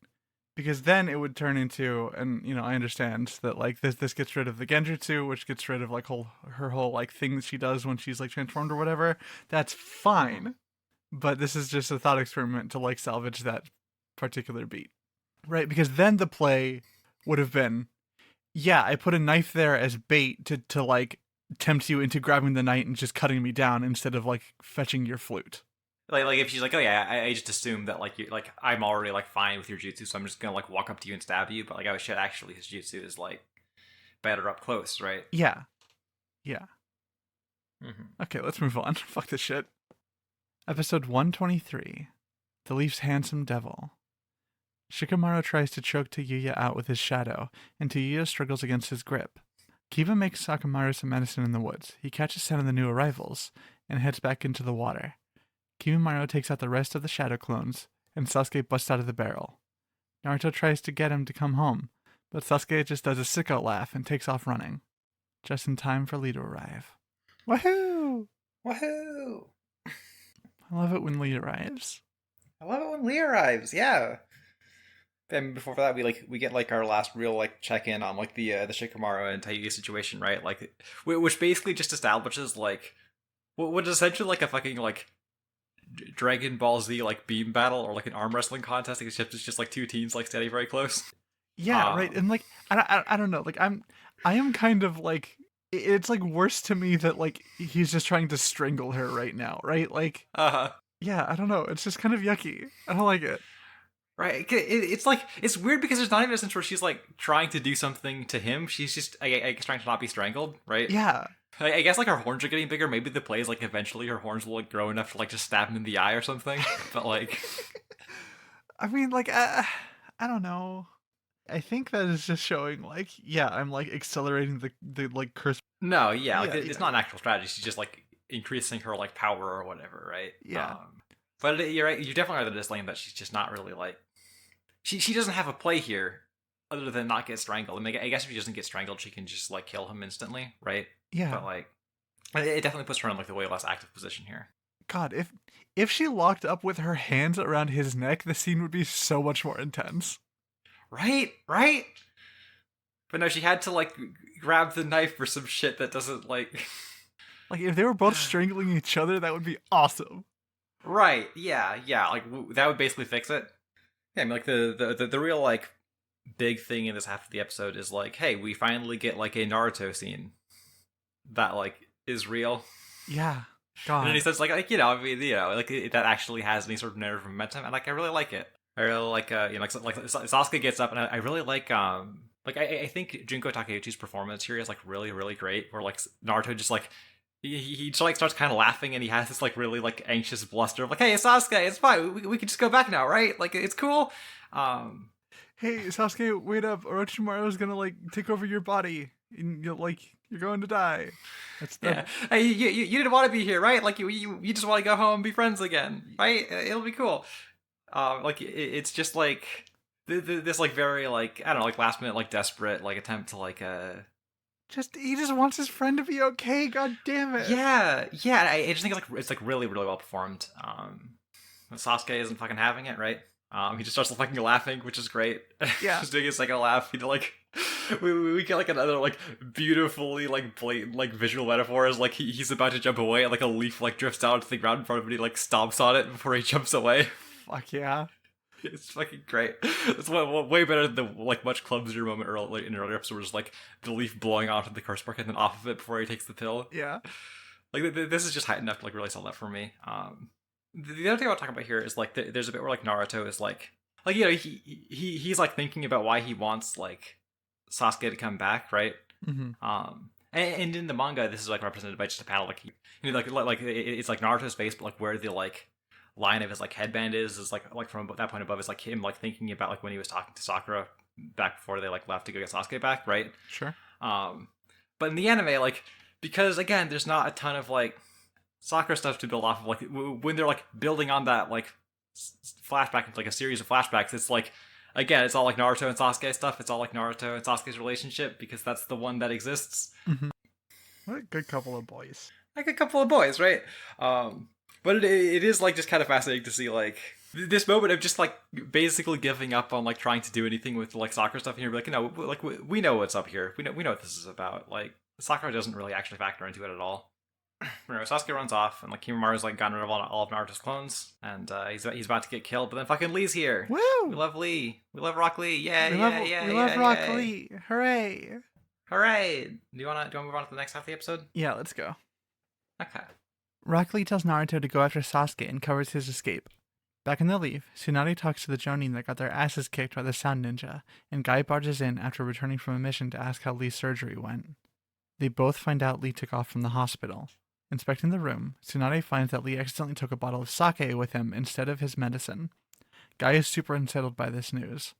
Because then it would turn into, and I understand that like this gets rid of the genjutsu, which gets rid of like her whole like thing that she does when she's like transformed or whatever. That's fine, but this is just a thought experiment to like salvage that particular beat, right? Because then the play would have been, yeah, I put a knife there as bait to like tempt you into grabbing the knife and just cutting me down instead of like fetching your flute. Like if she's like, oh yeah, I just assumed that like you like I'm already like fine with your jutsu, so I'm just gonna like walk up to you and stab you. But like, oh shit, actually his jutsu is like better up close, right? Yeah. Mm-hmm. Okay, let's move on. Fuck this shit. Episode 123. The Leaf's Handsome Devil. Shikamaru tries to choke Tayuya out with his shadow, and Tayuya struggles against his grip. Kiba makes Shikamaru some medicine in the woods. He catches scent of the new arrivals, and heads back into the water. Kiba takes out the rest of the shadow clones, and Sasuke busts out of the barrel. Naruto tries to get him to come home, but Sasuke just does a sicko laugh and takes off running. Just in time for Lee to arrive. Woohoo! Woohoo! I love it when Lee arrives. I love it when Lee arrives, yeah. And before that, we get like our last real like check in on like the Shikamaru and Tayuya situation, right? Like, which basically just establishes like what is essentially like a fucking like Dragon Ball Z like beam battle or like an arm wrestling contest, except it's just like two teens like standing very close. Yeah, right. And like I don't know. Like I am kind of like, it's like worse to me that like he's just trying to strangle her right now, right? Like yeah, I don't know. It's just kind of yucky. I don't like it. Right, it's like it's weird because there's not even a sense where she's like trying to do something to him. She's just I guess trying to not be strangled, right? Yeah. I guess like her horns are getting bigger. Maybe the play is like eventually her horns will like grow enough to like just stab him in the eye or something. But like, I mean, like I don't know. I think that is just showing like, yeah, I'm like accelerating the like curse. No, yeah, like it's not an actual strategy. She's just like increasing her like power or whatever, right? Yeah. But you're right. You definitely are the disclaim that she's just not really like. She doesn't have a play here, other than not get strangled. I mean, I guess if she doesn't get strangled, she can just like kill him instantly, right? Yeah. But like, it definitely puts her in like the way less active position here. God, if she locked up with her hands around his neck, the scene would be so much more intense. Right, right. But no, she had to like grab the knife for some shit that doesn't like. Like if they were both strangling each other, that would be awesome. Right. Yeah. Yeah. Like that would basically fix it. Yeah. I mean, like the real like big thing in this half of the episode is like, hey, we finally get like a Naruto scene that like is real. Yeah. God. And he says like you know, I mean, you know, like that actually has any sort of narrative momentum, and like I really like it. I really like you know, like Sasuke gets up, and I really like I think Junko Takeuchi's performance here is like really really great. Where like Naruto just like he just like starts kind of laughing, and he has this like really like anxious bluster of like, hey Sasuke, it's fine, we can just go back now, right? Like it's cool. Hey Sasuke, wait up! Orochimaru is gonna like take over your body, and you're going to die. Yeah. Hey, you didn't want to be here, right? Like you just want to go home and be friends again, right? It'll be cool. Like it's just like this like very like I don't know like last minute like desperate like attempt to like he just wants his friend to be okay. God damn it. Yeah. I just think it's like really really well performed. Sasuke isn't fucking having it, right? He just starts fucking laughing, which is great. Yeah. Just doing a second laugh. You know, like we get like another like beautifully like blatant like visual metaphors. Like he's about to jump away, and like a leaf like drifts down to the ground in front of him, and he like stomps on it before he jumps away. Fuck yeah. It's fucking great. It's way better than the like much clumsier moment earlier in earlier episode, where it's like the leaf blowing onto the curse mark and then off of it before he takes the pill. Yeah. Like this is just high enough to like really sell that for me. The other thing I want to talk about here is like there's a bit where like Naruto is like you know he's like thinking about why he wants like Sasuke to come back, right? Mm-hmm. And in the manga, this is like represented by just a panel like you know like it's like Naruto's face, but like where the like line of his like headband is like from that point above is like him like thinking about like when he was talking to Sakura back before they like left to go get Sasuke back, right? Sure. But in the anime, like because again, there's not a ton of like Sakura stuff to build off of. Like when they're like building on that like flashback into like a series of flashbacks, it's like again, it's all like Naruto and Sasuke stuff. It's all like Naruto and Sasuke's relationship because that's the one that exists. Mm-hmm. What a good couple of boys. Like a couple of boys, right? But it is like just kind of fascinating to see like this moment of just like basically giving up on like trying to do anything with like Sakura stuff. And you're like, you know, like we know what's up here. We know what this is about. Like Sakura doesn't really actually factor into it at all. Sasuke runs off, and like Kimamaru's like gotten rid of all of Naruto's clones, and he's about to get killed. But then fucking Lee's here. Woo! We love Lee. We love Rock Lee. Yeah, we love Rock Lee. Hooray! Hooray! Do you want to move on to the next half of the episode? Yeah, let's go. Okay. Rock Lee tells Naruto to go after Sasuke and covers his escape. Back in the leaf, Tsunade talks to the Jonin that got their asses kicked by the Sound Ninja, and Guy barges in after returning from a mission to ask how Lee's surgery went. They both find out Lee took off from the hospital. Inspecting the room, Tsunade finds that Lee accidentally took a bottle of sake with him instead of his medicine. Guy is super unsettled by this news.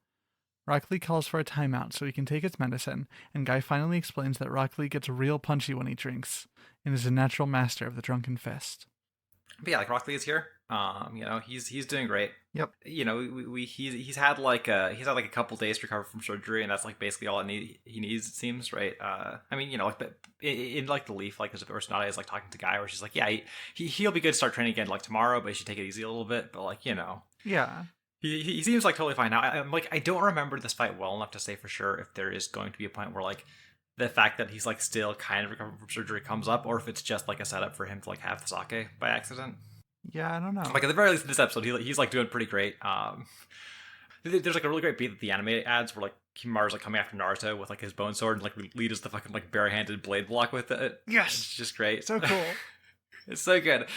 Rock Lee calls for a timeout so he can take his medicine, and Guy finally explains that Rock Lee gets real punchy when he drinks, and is a natural master of the drunken fist. But yeah, like Rock Lee is here. You know, he's doing great. Yep. You know, he's had like a couple days to recover from surgery, and that's like basically all he needs. It seems, right? I mean, you know, like in like the leaf, like there's a Tsunade is like talking to Guy, where she's like, yeah, he'll be good to start training again like tomorrow, but he should take it easy a little bit. But like, you know, yeah, he seems like totally fine now. I'm like, I don't remember this fight well enough to say for sure if there is going to be a point where like the fact that he's like still kind of recovering from surgery comes up, or if it's just like a setup for him to like have the sake by accident. Yeah, I don't know. Like at the very least in this episode, he's like doing pretty great. There's like a really great beat that the anime adds where like Kimamaru's like coming after Naruto with like his bone sword, and like Lee does the fucking like barehanded blade block with it. Yes, it's just great. So cool. It's so good.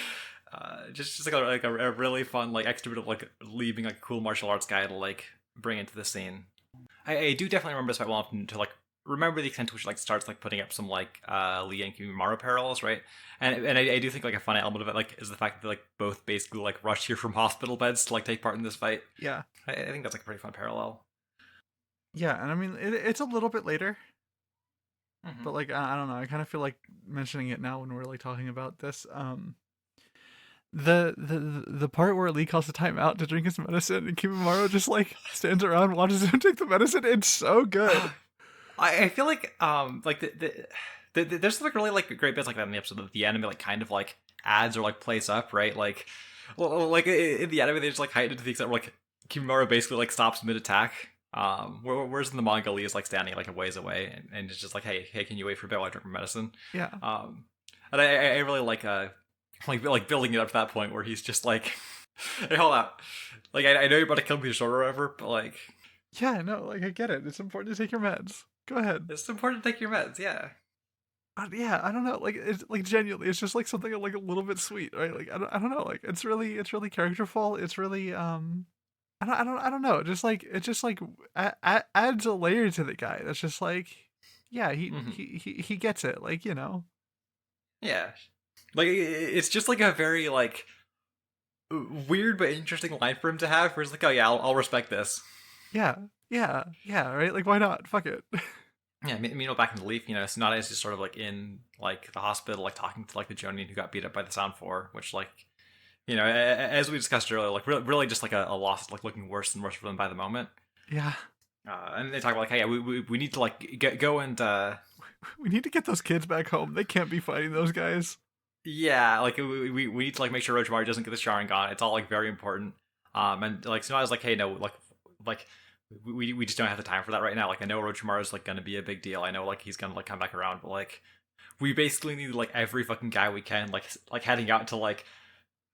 Just like a really fun like extra bit of like Lee being like a cool martial arts guy to like bring into the scene. I do definitely remember this fight well enough to like remember the extent to which like starts like putting up some like Lee and Kimamaru parallels, right? And I do think like a fun element of it like is the fact that they like both basically like rush here from hospital beds to like take part in this fight. Yeah, I think that's like a pretty fun parallel. Yeah, and I mean it's a little bit later, mm-hmm. But like I don't know, I kind of feel like mentioning it now when we're like talking about this. the part where Lee calls the timeout to drink his medicine and Kiba just like stands around and watches him take the medicine. It's so good. I feel like there's like really like great bits like that in the episode that the anime like kind of like adds or like plays up, right? Like like in the anime they just like heighten it to the extent where like Kiba basically like stops mid attack. Whereas in the manga, Lee is like standing like a ways away and it's just like, hey, can you wait for a bit while I drink my medicine? Yeah. And I really like building it up to that point where he's just like, hey, hold up, like I know you're about to kill me with a sword or whatever, but like, yeah, no, like I get it. It's important to take your meds. Go ahead. It's important to take your meds, yeah. Yeah, I don't know. Like it's like genuinely, it's just like something like a little bit sweet, right? Like I don't know. Like it's really characterful. It's really I don't know. Just like it just like adds a layer to the guy. That's just like, yeah, he gets it. Like Yeah, like it's just like a very like weird but interesting line for him to have. Where it's like, oh yeah, I'll respect this. Yeah, right. Like why not? Fuck it. Yeah, meanwhile back in the Leaf, Tsunade is just sort of like in like the hospital, like talking to like the Jonin who got beat up by the Sound Four, which like, as we discussed earlier, like really just like a loss, like looking worse and worse for them by the moment. Yeah. And they talk about like, hey, yeah, we need to like go and we need to get those kids back home. They can't be fighting those guys. Yeah, like we need to like make sure Orochimaru doesn't get the Sharingan. It's all like very important. And like Tsunade's like, hey, no, like. We just don't have the time for that right now. Like I know Orochimaru's like gonna be a big deal. I know like he's gonna like come back around, but like we basically need like every fucking guy we can like heading out to like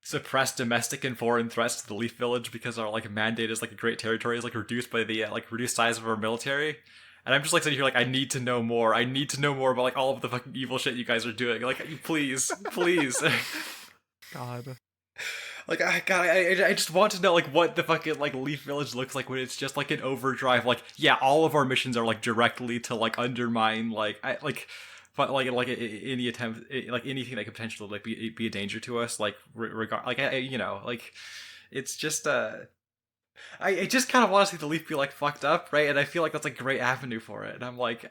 suppress domestic and foreign threats to the Leaf Village because our like mandate is like a great territory is like reduced by the like reduced size of our military. And I'm just like sitting here like I need to know more. I need to know more about like all of the fucking evil shit you guys are doing. Like please. God. Like I just want to know like what the fucking like Leaf Village looks like when it's just like an overdrive. Like yeah, all of our missions are like directly to like undermine any attempt like anything that could potentially like be a danger to us. Like regard like like it's just I just kind of want to see the Leaf be like fucked up, right? And I feel like that's a great avenue for it. And I'm like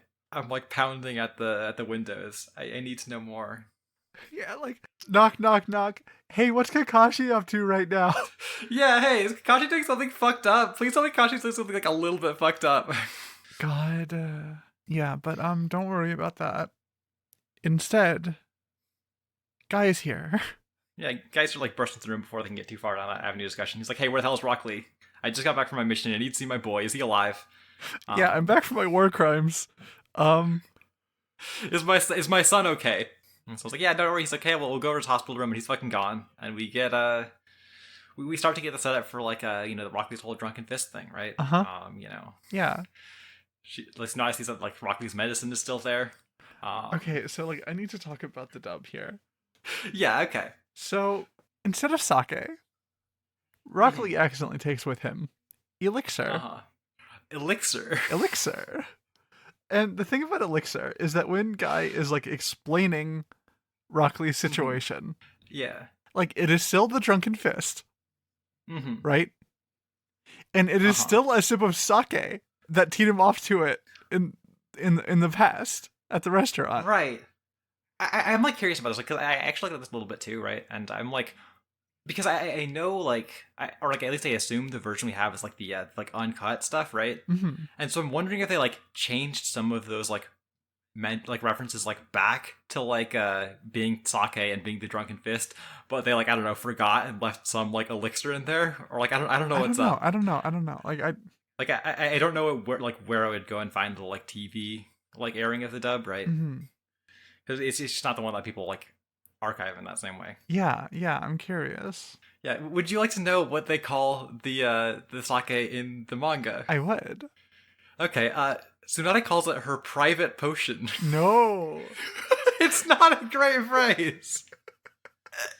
pounding at the windows. I need to know more. Yeah, like knock knock knock. Hey, what's Kakashi up to right now? Yeah, hey, is Kakashi doing something fucked up? Please tell me Kakashi's doing something like a little bit fucked up. God, yeah, but don't worry about that. Instead, Guy is here. Yeah, guys are like bursting into the room before they can get too far down that avenue discussion. He's like, hey, where the hell is Rock Lee? I just got back from my mission. I need to see my boy. Is he alive? Yeah, I'm back from my war crimes. Is my son okay? And so I was like, yeah, don't worry. He's like, okay, well, we'll go to his hospital room, and he's fucking gone. And we get we start to get the setup for like the Rock Lee's whole drunken fist thing, right? Yeah. It's nice. He said like Rock Lee's medicine is still there. Okay, so like I need to talk about the dub here. Yeah. Okay. So instead of sake, Rock Lee accidentally takes with him elixir. Elixir. And the thing about elixir is that when Guy is like explaining Rock Lee's situation, yeah, like it is still the drunken fist, right? And it is still a sip of sake that teed him off to it in the past at the restaurant, right? I'm like curious about this, like, because I actually like this a little bit too, right? And I'm like, because I know like or like at least I assume the version we have is like the like uncut stuff, right? And so I'm wondering if they like changed some of those like references like back to like being sake and being the drunken fist, but they like I don't know forgot and left some like elixir in there, or like I don't know what's up. I don't know. Like I don't know where I would go and find the like TV like airing of the dub, right? Because it's just not the one that people like archive in that same way. Yeah, I'm curious. Yeah, would you like to know what they call the sake in the manga? I would. Okay, Tsunade calls it her private potion. No. It's not a great phrase.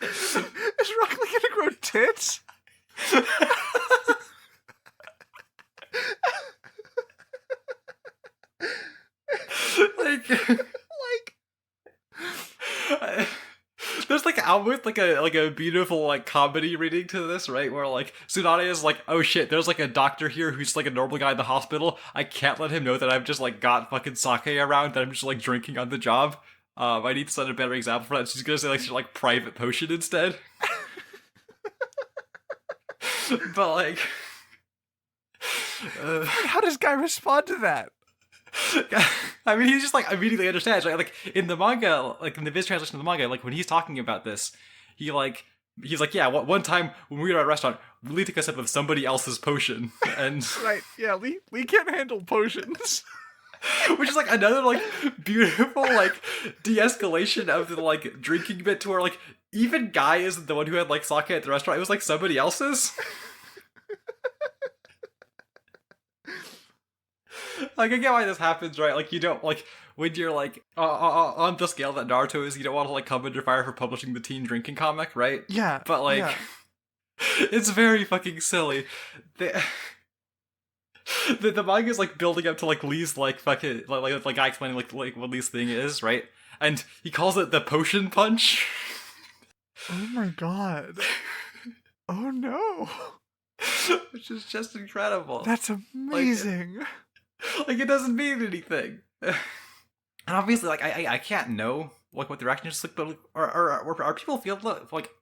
Is Rock Lee gonna grow tits? There's like almost like a beautiful like comedy reading to this, right? Where like Tsunade is like, oh shit, there's like a doctor here who's like a normal guy in the hospital. I can't let him know that I've just like got fucking sake around, that I'm just like drinking on the job. I need to set a better example for that. She's gonna say like private potion instead. But like, How does Guy respond to that? I mean, he just like immediately understands, right? Like in the manga, like in the Viz translation of the manga, like when he's talking about this, he like he's like, yeah, one time when we were at a restaurant, Lee took a sip of somebody else's potion, and Right, yeah, Lee can't handle potions. which is like another like beautiful like de-escalation of the like drinking bit to where like even Guy isn't the one who had like sake at the restaurant; it was like somebody else's. Like I get why this happens, right? Like you don't like when you're like on the scale that Naruto is, you don't want to like come under fire for publishing the teen drinking comic, right? Yeah. But like, yeah. it's very fucking silly. The manga is like building up to like Lee's like fucking like guy explaining like what Lee's thing is, right? And he calls it the potion punch. Oh my god. Oh no. Which is just incredible. That's amazing. Like it doesn't mean anything. And obviously, like I can't know like what the reaction is like, but like, are people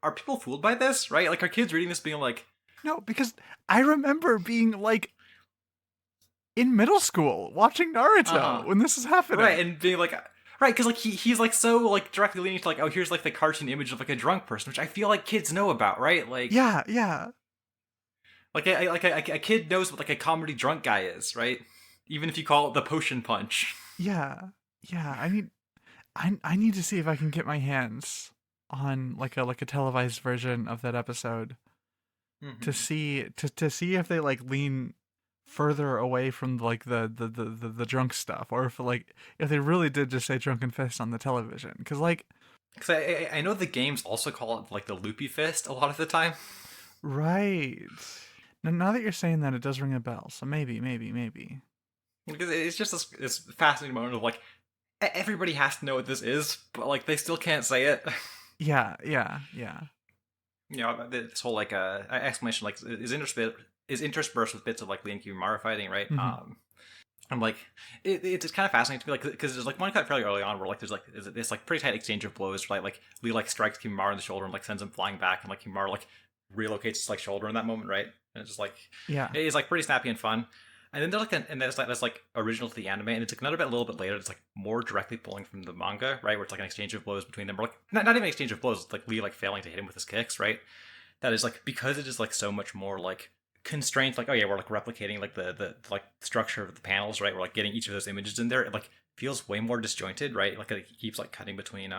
are people fooled by this, right? Like are kids reading this being like, No, because I remember being like in middle school watching Naruto when this is happening. right, and being like, right, because like he's like so like directly leaning to like, oh, here's like the cartoon image of like a drunk person, which I feel like kids know about, right? Like Yeah. like a kid knows what like a comedy drunk guy is, right? Even if you call it the potion punch. Yeah. I need to see if I can get my hands on like a televised version of that episode to see if they like lean further away from like the drunk stuff, or if they really did just say drunken fist on the television, because I know the games also call it like the loopy fist a lot of the time. Right. Now that you're saying that, it does ring a bell, so maybe. Because it's just this fascinating moment of like everybody has to know what this is, but like they still can't say it. Yeah. You know, this whole like explanation like is interspersed with bits of like Lee and Kiba fighting, right? Mm-hmm. I'm like it's kind of fascinating to me, like because there's like one cut fairly early on where like there's like this like pretty tight exchange of blows, right? Like Lee like strikes Kiba in the shoulder and like sends him flying back, and like Kiba like relocates his like shoulder in that moment, right? And it's just like it's like pretty snappy and fun. And then there's like that's like original to the anime, and it's like another bit a little bit later. It's like more directly pulling from the manga, right? Where it's like an exchange of blows between them, or like not even an exchange of blows. It's like Lee like failing to hit him with his kicks, right? That is like because it is like so much more like constrained. Like, oh yeah, we're like replicating like the like structure of the panels, right? We're like getting each of those images in there. It like feels way more disjointed, right? Like it keeps like cutting between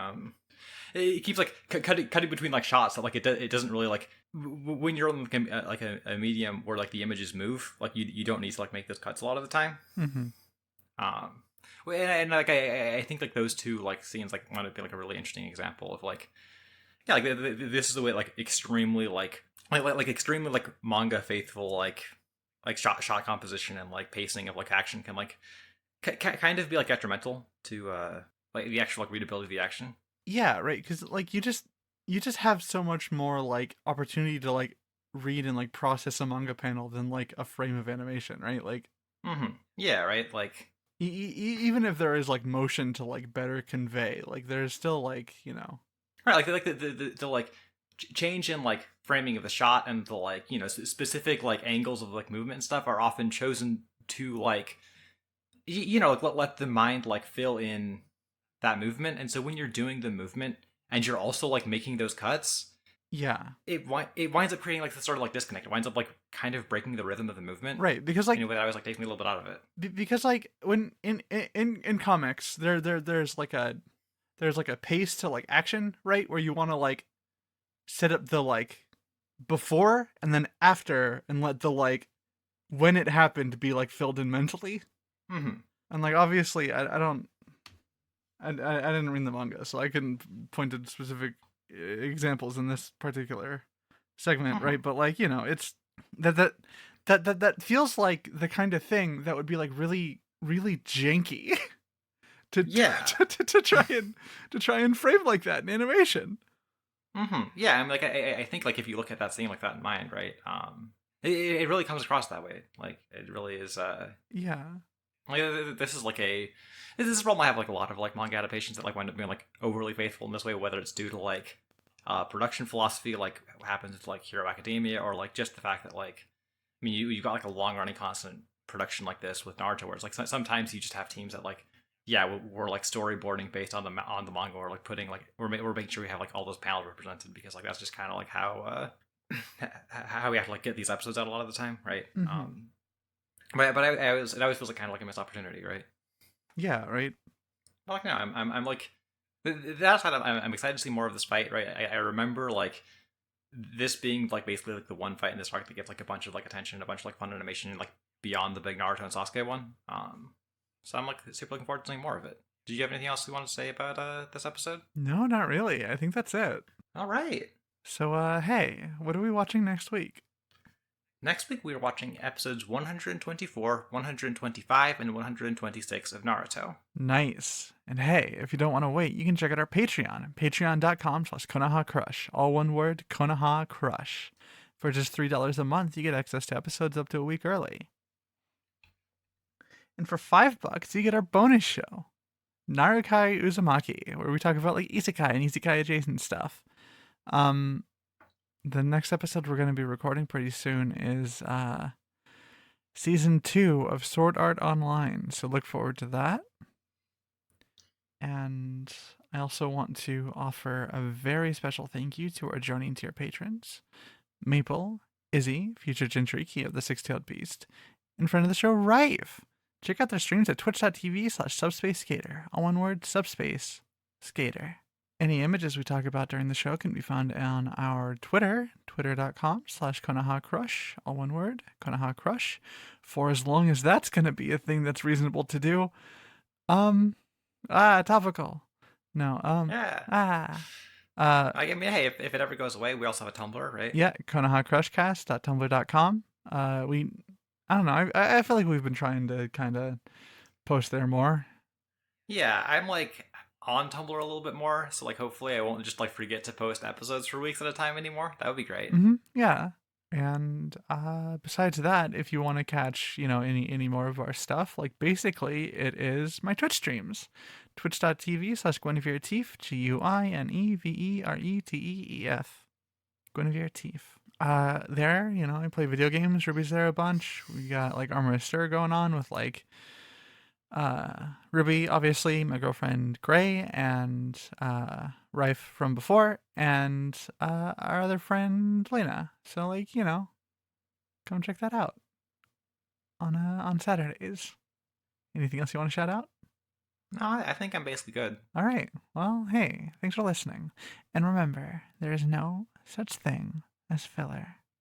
it keeps like cutting between like shots that like it doesn't really like when you're on like a medium where like the images move, like you don't need to like make those cuts a lot of the time. And like I think like those two like scenes like want to be like a really interesting example of like like this is the way like extremely like extremely like manga faithful like shot composition and like pacing of like action can like kind of be like detrimental to like the actual like readability of the action. Yeah, right, because like you just have so much more like opportunity to like read and like process a manga panel than like a frame of animation, right? Like yeah, right, like even if there is like motion to like better convey, like there's still like, you know, right, like the like change in like framing of the shot and the like, you know, specific like angles of like movement and stuff are often chosen to like you know, like, let the mind like fill in that movement. And so when you're doing the movement and you're also like making those cuts, it winds up creating like this sort of like disconnect. It winds up like kind of breaking the rhythm of the movement, right? Because like in a way that I was like taking a little bit out of it. Because like when in comics there's like a pace to like action, right, where you want to like set up the like before and then after and let the like when it happened be like filled in mentally. And like obviously I didn't read the manga, so I couldn't point to specific examples in this particular segment, right? But like, you know, it's that feels like the kind of thing that would be like really janky to try and frame like that in animation. Yeah, I mean, like I think like if you look at that scene like that in mind, right? It really comes across that way. Like it really is. Like this is like this is a problem I have like a lot of like manga adaptations that like wind up being like overly faithful in this way, whether it's due to like production philosophy, like what happens with like Hero Academia, or like just the fact that like, I mean, you've got like a long running constant production like this with Naruto, where it's like sometimes you just have teams that like, yeah, we're like storyboarding based on the manga, or like putting like we're making sure we have like all those panels represented, because like that's just kind of like how we have to like get these episodes out a lot of the time, right? Mm-hmm. But I always, it always feels like kind of like a missed opportunity, right? Yeah, right. But like no, I'm like that's how I'm excited to see more of this fight, right? I remember like this being like basically like the one fight in this arc that gets like a bunch of like attention, a bunch of like fun animation, like beyond the big Naruto and Sasuke one. So I'm like super looking forward to seeing more of it. Did you have anything else you wanted to say about this episode? No, not really. I think that's it. All right. So, hey, what are we watching next week? Next week we are watching episodes 124, 125, and 126 of Naruto. Nice. And hey, if you don't want to wait, you can check out our Patreon, patreon.com/Konoha Crush. All one word, Konoha Crush. For just $3 a month, you get access to episodes up to a week early. And for $5, you get our bonus show, Narukai Uzumaki, where we talk about like isekai and isekai adjacent stuff. The next episode we're going to be recording pretty soon is season 2 of Sword Art Online, so look forward to that. And I also want to offer a very special thank you to our Joining Tier patrons: Maple, Izzy, Future Jintriki of the Six-Tailed Beast, and friend of the show, Rife. Check out their streams at twitch.tv/subspaceskater. All one word, subspace skater. Any images we talk about during the show can be found on our Twitter, twitter.com/Konoha Crush. All one word, Konoha Crush. For as long as that's going to be a thing that's reasonable to do. Topical. No, Yeah. I mean, hey, if it ever goes away, we also have a Tumblr, right? Yeah, KonohaCrushcast.tumblr.com. I don't know. I feel like we've been trying to kind of post there more. Yeah, I'm like on Tumblr a little bit more, so like hopefully I won't just like forget to post episodes for weeks at a time anymore. That would be great. Yeah. And besides that, if you want to catch, any more of our stuff, like basically it is my Twitch streams. Twitch.tv/GuinevereTeef, GuinevereTeef. Guinevere Teef. There, I play video games. Ruby's there a bunch. We got like Armor Stir going on with like Ruby, obviously, my girlfriend Gray, and Rife from before, and our other friend Lena. So like, come check that out on Saturdays. Anything else you want to shout out? No, I think I'm basically good. All right. Well, hey, thanks for listening. And remember, there is no such thing as filler.